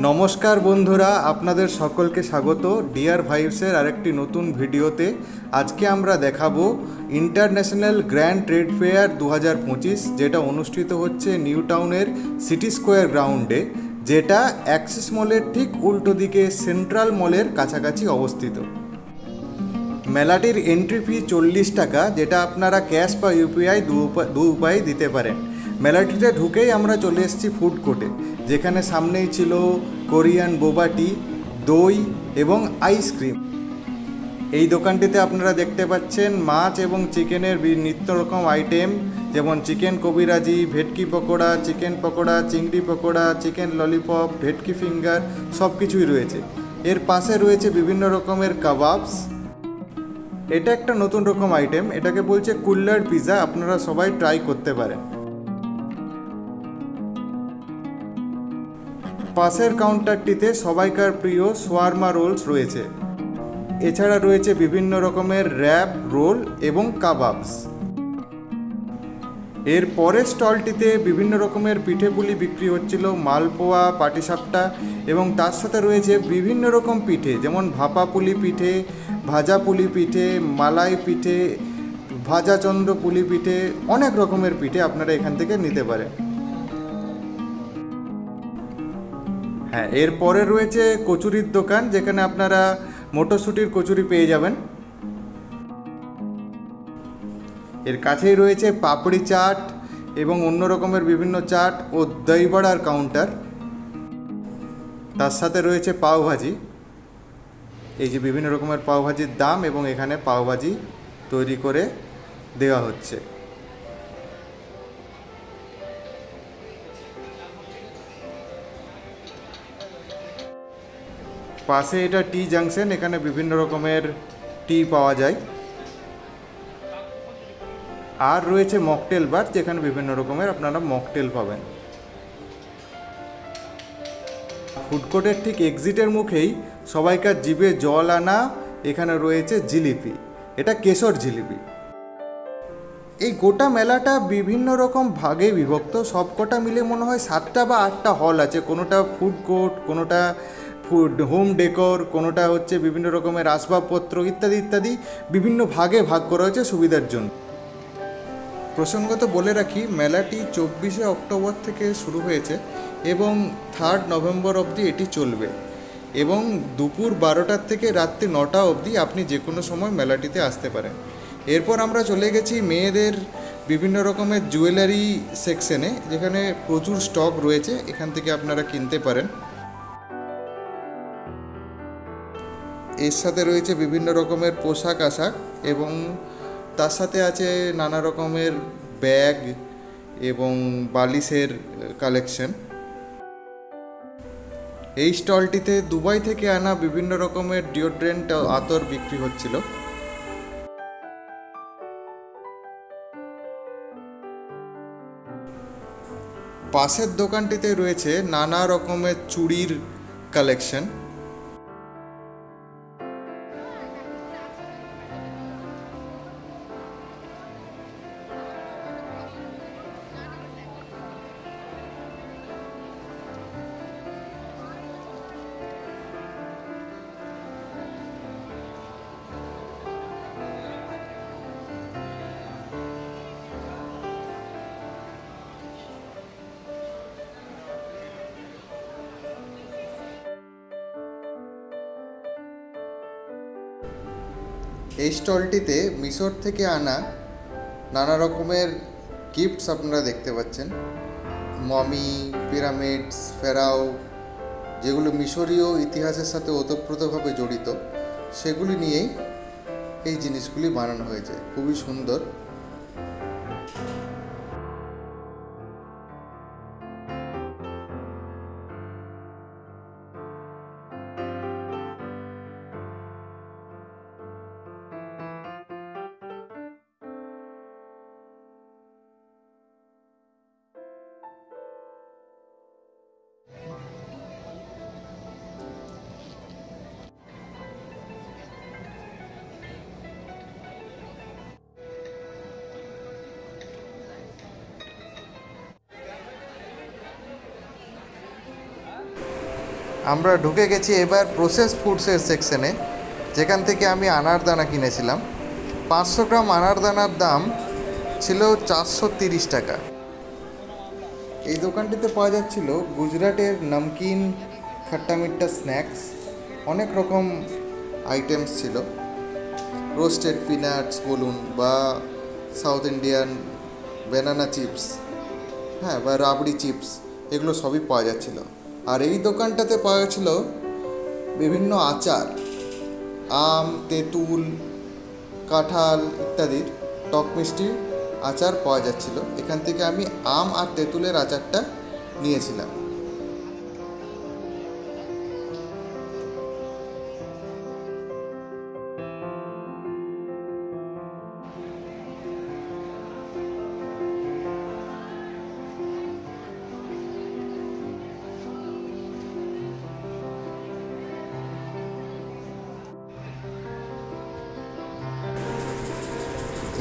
নমস্কার বন্ধুরা, আপনাদের সকলকে স্বাগত ডিয়ার ভাইবসের আরেকটি নতুন ভিডিওতে। আজকে আমরা দেখাবো ইন্টারন্যাশনাল গ্র্যান্ড ট্রেড ফেয়ার 2025, যেটা অনুষ্ঠিত হচ্ছে নিউ টাউনের সিটি স্কোয়ার গ্রাউন্ডে, যেটা অ্যাক্সিস মলের ঠিক উল্টো দিকে সেন্ট্রাল মলের কাছাকাছি অবস্থিত। মেলাটির এন্ট্রি ফি 40 টাকা, যেটা আপনারা ক্যাশ বা ইউপিআই দু উপায়ে দিতে পারেন। মেলাটিতে ঢুকেই আমরা চলে এসেছি ফুড কোর্টে, যেখানে সামনেই ছিল কোরিয়ান বোবা টি, দই এবং আইসক্রিম। এই দোকানটিতে আপনারা দেখতে পাচ্ছেন মাছ এবং চিকেনের নিত্য রকম আইটেম, যেমন চিকেন কবিরাজি, ভেটকি পকোড়া, চিকেন পকোড়া, চিংড়ি পকোড়া, চিকেন ললিপপ, ভেটকি ফিঙ্গার সব কিছুই রয়েছে। এর পাশে রয়েছে বিভিন্ন রকমের কাবাবস। এটা একটা নতুন রকম আইটেম, এটাকে বলছে কুল্লার পিৎজা, আপনারা সবাই ট্রাই করতে পারেন। পাশের কাউন্টারটিতে সবাইকার প্রিয় সোয়ারমা রোলস রয়েছে। এছাড়া রয়েছে বিভিন্ন রকমের র্যাপ, রোল এবং কাবাবস। এর পরের স্টলটিতে বিভিন্ন রকমের পিঠেপুলি বিক্রি হচ্ছিল, মালপোয়া, পাটিসাপটা, এবং তার সাথে রয়েছে বিভিন্ন রকম পিঠে, যেমন ভাপা পুলি পিঠে, ভাজা পুলি পিঠে, মালাই পিঠে, ভাজা চন্দ্র পুলি পিঠে, অনেক রকমের পিঠে আপনারা এখান থেকে নিতে পারেন। হ্যাঁ, এরপরে রয়েছে কচুরির দোকান, যেখানে আপনারা মটরশুঁটির কচুরি পেয়ে যাবেন। এর কাছেই রয়েছে পাপড়ি চাট এবং অন্য রকমের বিভিন্ন চাট ও দই বড়ার কাউন্টার। তার সাথে রয়েছে পাওভাজি। এই যে বিভিন্ন রকমের পাওভাজির দাম, এবং এখানে পাওভাজি তৈরি করে দেওয়া হচ্ছে। পাশে এটা টি জাংশন, এখানে বিভিন্ন রকমের টি পাওয়া যায়। আর রয়েছে মকটেল বার, যেখানে বিভিন্ন রকমের আপনারা মকটেল পাবেন। ফুড কোর্টের ঠিক এক্সিটের মুখেই সবাইকার জিভে জল আনা এখানে রয়েছে জিলিপি। এটা কেশর জিলিপি। এই গোটা মেলাটা বিভিন্ন রকম ভাগে বিভক্ত, সবকটা মিলে মনে হয় 7টা বা 8টা হল আছে। কোনোটা ফুড কোর্ট, কোনোটা হোম ডেকোর, কোনোটা হচ্ছে বিভিন্ন রকমের আসবাবপত্র ইত্যাদি ইত্যাদি বিভিন্ন ভাগে ভাগ করা হয়েছে সুবিধার জন্য। প্রসঙ্গত বলে রাখি, মেলাটি 24শে অক্টোবর থেকে শুরু হয়েছে এবং 3 নভেম্বর অবধি এটি চলবে, এবং দুপুর 12টার থেকে রাত্রি 9টা অবধি আপনি যে কোনো সময় মেলাটিতে আসতে পারেন। এরপর আমরা চলে গেছি মেয়েদের বিভিন্ন রকমের জুয়েলারি সেকশনে, যেখানে প্রচুর স্টক রয়েছে, এখান থেকে আপনারা কিনতে পারেন। এর সাথে রয়েছে বিভিন্ন রকমের পোশাক আশাক, এবং তার সাথে আছে নানা রকমের ব্যাগ এবং বালিশের কালেকশন। এই স্টলটিতে দুবাই থেকে আনা বিভিন্ন রকমের ডিওড্রেন্ট আতর বিক্রি হচ্ছিল। পাশের দোকানটিতে রয়েছে নানা রকমের চুড়ির কালেকশন। এই স্টলটিতে মিশর থেকে আনা নানা রকমের গিফটস আপনারা দেখতে পাচ্ছেন। মমি, পিরামিডস, ফেরাও, যেগুলো মিশরীয় ইতিহাসের সাথে ওতপ্রোতভাবে জড়িত, সেগুলি নিয়েই এই জিনিসগুলি বানানো হয়েছে। খুবই সুন্দর। আমরা ঢুকে গেছি এবার প্রসেস ফুডসের সেকশনে, যেখান থেকে আমি আনারদানা কিনেছিলাম। 500 গ্রাম আনারদানার দাম ছিল 430 টাকা। এই দোকানটিতে পাওয়া যাচ্ছিল গুজরাটের নমকিন খাট্টা মিঠা স্ন্যাক্স, অনেক রকম আইটেমস ছিল। রোস্টেড পিনাটস বলুন বা সাউথ ইন্ডিয়ান ব্যানানা চিপস, হ্যাঁ, বা রাবড়ি চিপস, এগুলো সবই পাওয়া যাচ্ছিল। আর এই দোকানটাতে পাওয়া যাচ্ছিল বিভিন্ন আচার, আম, তেঁতুল, কাঁঠাল ইত্যাদির টক মিষ্টি আচার পাওয়া যাচ্ছিল। এখান থেকে আমি আম আর তেঁতুলের আচারটা নিয়েছিলাম।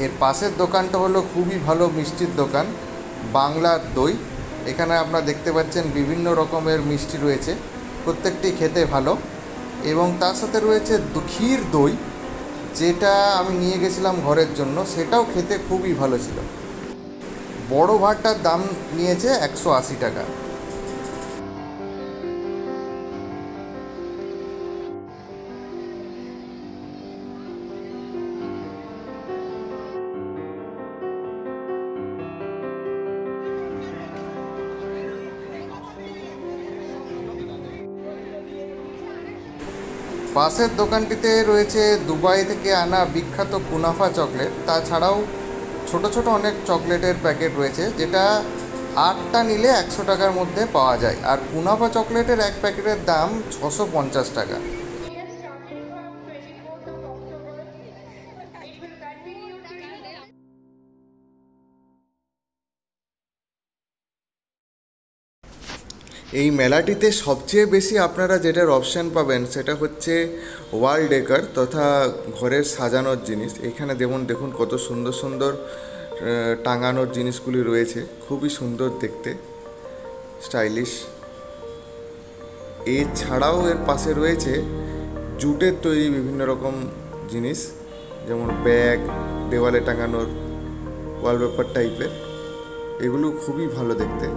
এর পাশের দোকানটা হলো খুবই ভালো মিষ্টির দোকান, বাংলার দই। এখানে আপনারা দেখতে পাচ্ছেন বিভিন্ন রকমের মিষ্টি রয়েছে, প্রত্যেকটি খেতে ভালো। এবং তার সাথে রয়েছে ক্ষীর দই, যেটা আমি নিয়ে গেছিলাম ঘরের জন্য, সেটাও খেতে খুবই ভালো ছিল। বড় ভাঁড়টার দাম নিয়েছে 180 টাকা। পাশের দোকানটিতে রয়েছে দুবাই থেকে আনা বিখ্যাত কুনাফা চকলেট। তাছাড়াও ছোট ছোট অনেক চকলেটের প্যাকেট রয়েছে, যেটা 8টা নিলে 100 টাকার মধ্যে পাওয়া যায়। আর কুনাফা চকলেটের এক প্যাকেটের দাম 650 টাকা। এই মেলাটিতে সবচেয়ে বেশি আপনারা যেটার অপশান পাবেন সেটা হচ্ছে ওয়াল ডেকার তথা ঘরের সাজানোর জিনিস। এখানে যেমন দেখুন কত সুন্দর সুন্দর টাঙানোর জিনিসগুলি রয়েছে, খুবই সুন্দর দেখতে, স্টাইলিশ। এছাড়াও এর পাশে রয়েছে জুটের তৈরি বিভিন্ন রকম জিনিস, যেমন ব্যাগ, দেওয়ালে টাঙানোর ওয়ালপেপার টাইপের, এগুলো খুবই ভালো দেখতে।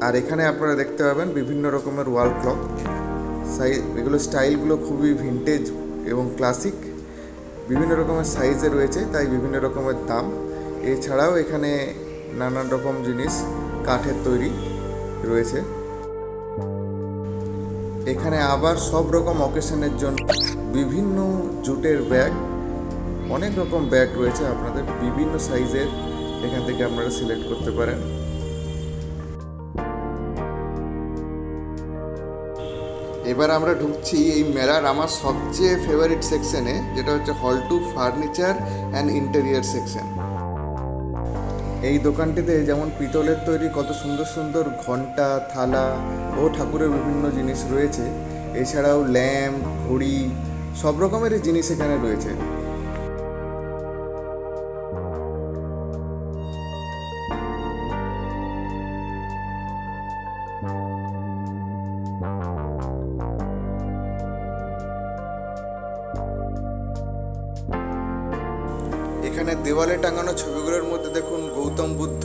আর এখানে আপনারা দেখতে পাবেন বিভিন্ন রকমের ওয়াল ক্লক, এগুলো স্টাইলগুলো খুবই ভিন্টেজ এবং ক্লাসিক, বিভিন্ন রকমের সাইজে রয়েছে, তাই বিভিন্ন রকমের দাম। এছাড়াও এখানে নানান রকম জিনিস কাঠের তৈরি রয়েছে। এখানে আবার সব রকম অকেশনের জন্য বিভিন্ন জুটের ব্যাগ, অনেক রকম ব্যাগ রয়েছে, আপনাদের বিভিন্ন সাইজের এখান থেকে আপনারা সিলেক্ট করতে পারেন। এবার আমরা ঢুকছি এই মেলার আমার সবচেয়ে ফেভারিট সেকশনে, যেটা হচ্ছে হল two furniture and interior section. এই দোকানটিতে যেমন পিতলের তৈরি কত সুন্দর সুন্দর ঘণ্টা, থালা ও ঠাকুরের বিভিন্ন জিনিস রয়েছে। এছাড়াও ল্যাম্প, ঘড়ি, সব রকমেরই জিনিস এখানে রয়েছে। এখানে দেওয়ালে টাঙানো ছবিগুলোর মধ্যে দেখুন গৌতম বুদ্ধ,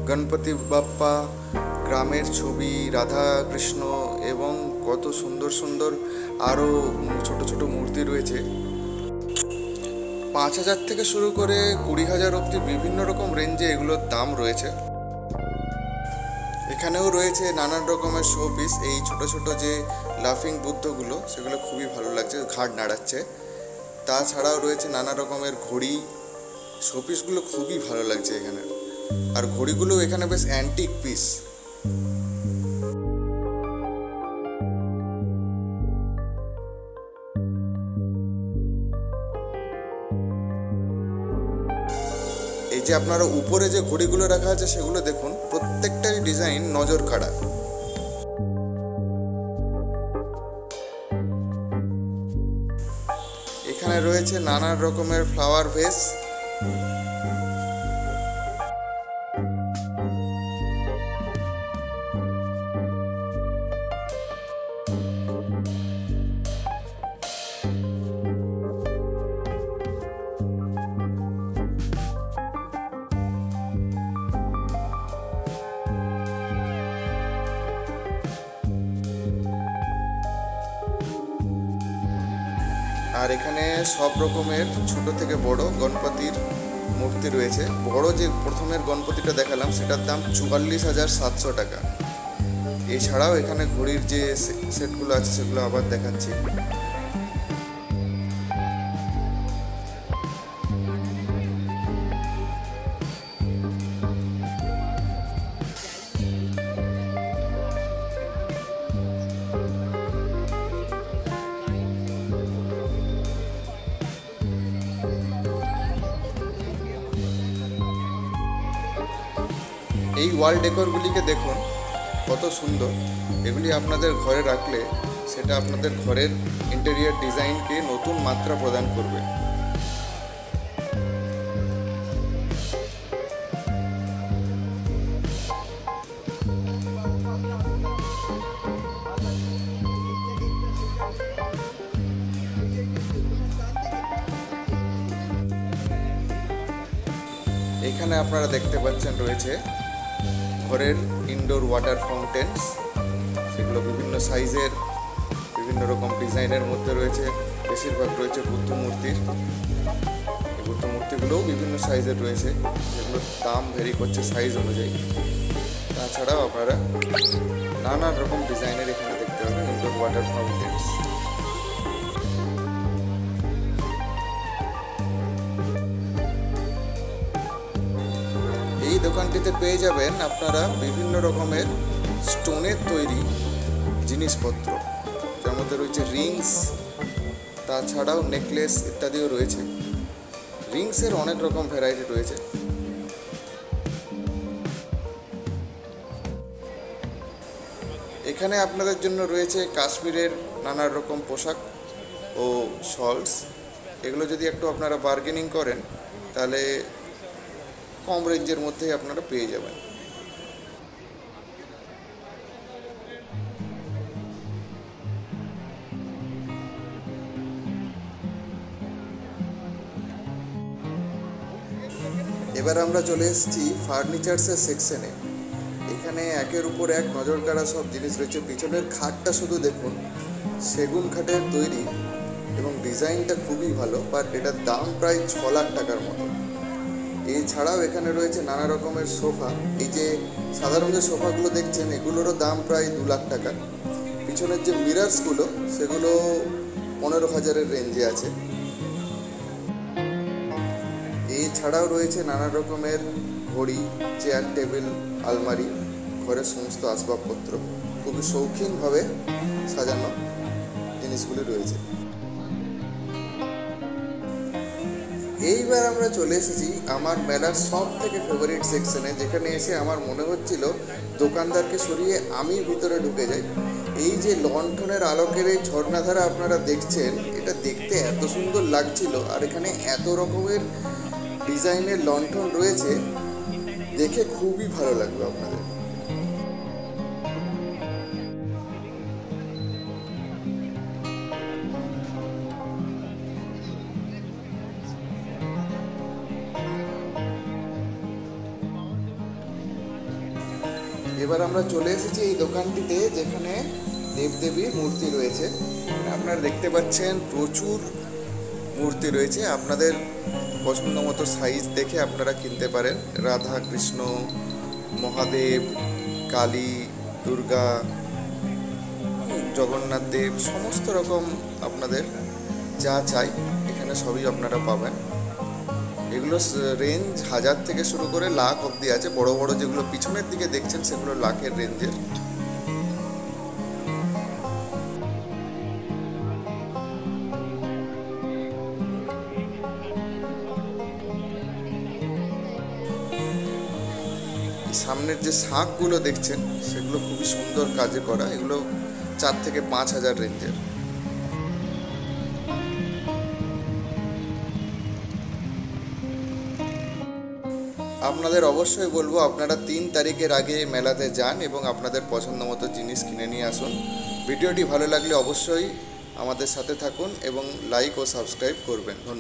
গণপতি বাপ্পা, গ্রামের ছবি, রাধা কৃষ্ণ এবং কত সুন্দর সুন্দর আরও ছোট ছোট মূর্তি রয়েছে। 5,000 থেকে শুরু করে 20,000 অবধি বিভিন্ন রকম রেঞ্জে এগুলোর দাম রয়েছে। এখানেও রয়েছে নানান রকমের শো পিস। এই ছোট ছোট যে লাফিং বুদ্ধগুলো, সেগুলো খুবই ভালো লাগছে, ঘাড় নাড়াচ্ছে। তাছাড়াও রয়েছে নানা রকমের ঘড়ি, শোপিসগুলো খুবই ভালো লাগছে এখানে। আর ঘড়িগুলো এখানে বেশ অ্যান্টিক পিস। এই যে আপনারা উপরে যে ঘড়িগুলো রাখা আছে সেগুলো দেখুন, প্রত্যেকটাই ডিজাইন নজর কাড়া। এখানে রয়েছে নানান রকমের ফ্লাওয়ার ভেস, আর এখানে সব রকমের ছোট থেকে বড় গণপতির মূর্তি রয়েছে। বড় যে প্রথমের গণপতিটা দেখালাম সেটার দাম 44,700 টাকা। এছাড়াও এখানে ঘড়ির যে সেটগুলো আছে সেগুলো আবার দেখাচ্ছি। এই ওয়াল ডেকোরগুলিকে দেখুন কত সুন্দর। এগুলি আপনাদের ঘরে রাখলে সেটা আপনাদের ঘরের ইন্টেরিয়র ডিজাইনকে নতুন মাত্রা প্রদান করবে। এখানে আপনারা দেখতে পাচ্ছেন রয়েছে ঘরের ইনডোর ওয়াটার ফাউন্টেন্স। সেগুলো বিভিন্ন সাইজের, বিভিন্ন রকম ডিজাইনের মধ্যে রয়েছে। বেশিরভাগ রয়েছে বুদ্ধ মূর্তির। এই বুদ্ধ মূর্তিগুলোও বিভিন্ন সাইজের রয়েছে, যেগুলোর দাম ভেরি করছে সাইজ অনুযায়ী। তাছাড়াও আপনারা নানান রকম ডিজাইনের এখানে দেখতে পাবেন ইনডোর ওয়াটার ফাউন্টেন্স। এই দোকানটিতে পেয়ে যাবেন আপনারা বিভিন্ন রকমের স্টোনের তৈরি জিনিসপত্র, যার মধ্যে রয়েছে রিংস, তাছাড়াও নেকলেস ইত্যাদিও রয়েছে। রিংসের অনেক রকম ভ্যারাইটি রয়েছে। এখানে আপনাদের জন্য রয়েছে কাশ্মীরের নানা রকম পোশাক ও শলস। এগুলো যদি একটু আপনারা বার্গেনিং করেন তাহলে কম রেঞ্জের মধ্যেই আপনারা পেয়ে যাবেন। এবার আমরা চলে এসেছি ফার্নিচার্সের সেকশনে। এখানে একের উপর এক নজর কাড়া সব জিনিস রয়েছে। পিছনের খাটটা শুধু দেখুন, সেগুন খাটের তৈরি এবং ডিজাইনটা খুবই ভালো, বাট এটার দাম প্রায় 6 লাখ টাকার মতো। এছাড়াও এখানে রয়েছে নানা রকমের সোফা। এই যে সাদা রঙের সোফাগুলো দেখছেন, এগুলোরও দাম প্রায় 2 লাখ টাকা। পিছনের যে মিরার্সগুলো সেগুলো 15,000-এর রেঞ্জে আছে। এছাড়াও রয়েছে নানা রকমের ঘড়ি, চেয়ার, টেবিল, আলমারি, ঘরের সমস্ত আসবাবপত্র খুবই শৌখিনভাবে সাজানো জিনিসগুলি রয়েছে। এইবার আমরা চলে এসেছি আমার মেলার সব থেকে ফেভারিট সেকশনে, যেখানে এসে আমার মনে হচ্ছিল দোকানদারকে সরিয়ে আমি ভিতরে ঢুকে যাই। এই যে লণ্ঠনের আলোকের এই ঝর্ণাধারা আপনারা দেখছেন, এটা দেখতে এত সুন্দর লাগছিল। আর এখানে এত রকমের ডিজাইনের লণ্ঠন রয়েছে, দেখে খুবই ভালো লাগবে আপনাদের। এবার আমরা চলে এসেছি এই দোকানটিতে, যেখানে দেবদেবীর মূর্তি রয়েছে। আপনারা দেখতে পাচ্ছেন প্রচুর মূর্তি রয়েছে। আপনাদের পছন্দ মতো সাইজ দেখে আপনারা কিনতে পারেন। রাধা, কৃষ্ণ, মহাদেব, কালী, দুর্গা, জগন্নাথ দেব, সমস্ত রকম আপনাদের যা চাই এখানে সবই আপনারা পাবেন। এগুলো রেঞ্জ 1000 থেকে শুরু করে লাখ অবধি আছে। বড় বড় যেগুলো পিছনের দিকে দেখছেন সেগুলো লাখের রেঞ্জের। সামনের যে শাঁখগুলো দেখছেন সেগুলো খুবই সুন্দর কাজে করা। এগুলো 4 থেকে 5,000 রেঞ্জের। আপনাদের অবশ্যই বলবো আপনারা 3 তারিখের আগে মেলাতে যান এবং আপনাদের পছন্দ মতো জিনিস কিনে নিয়ে আসুন। ভিডিওটি ভালো লাগলে অবশ্যই আমাদের সাথে থাকুন এবং লাইক ও সাবস্ক্রাইব করবেন। ধন্যবাদ।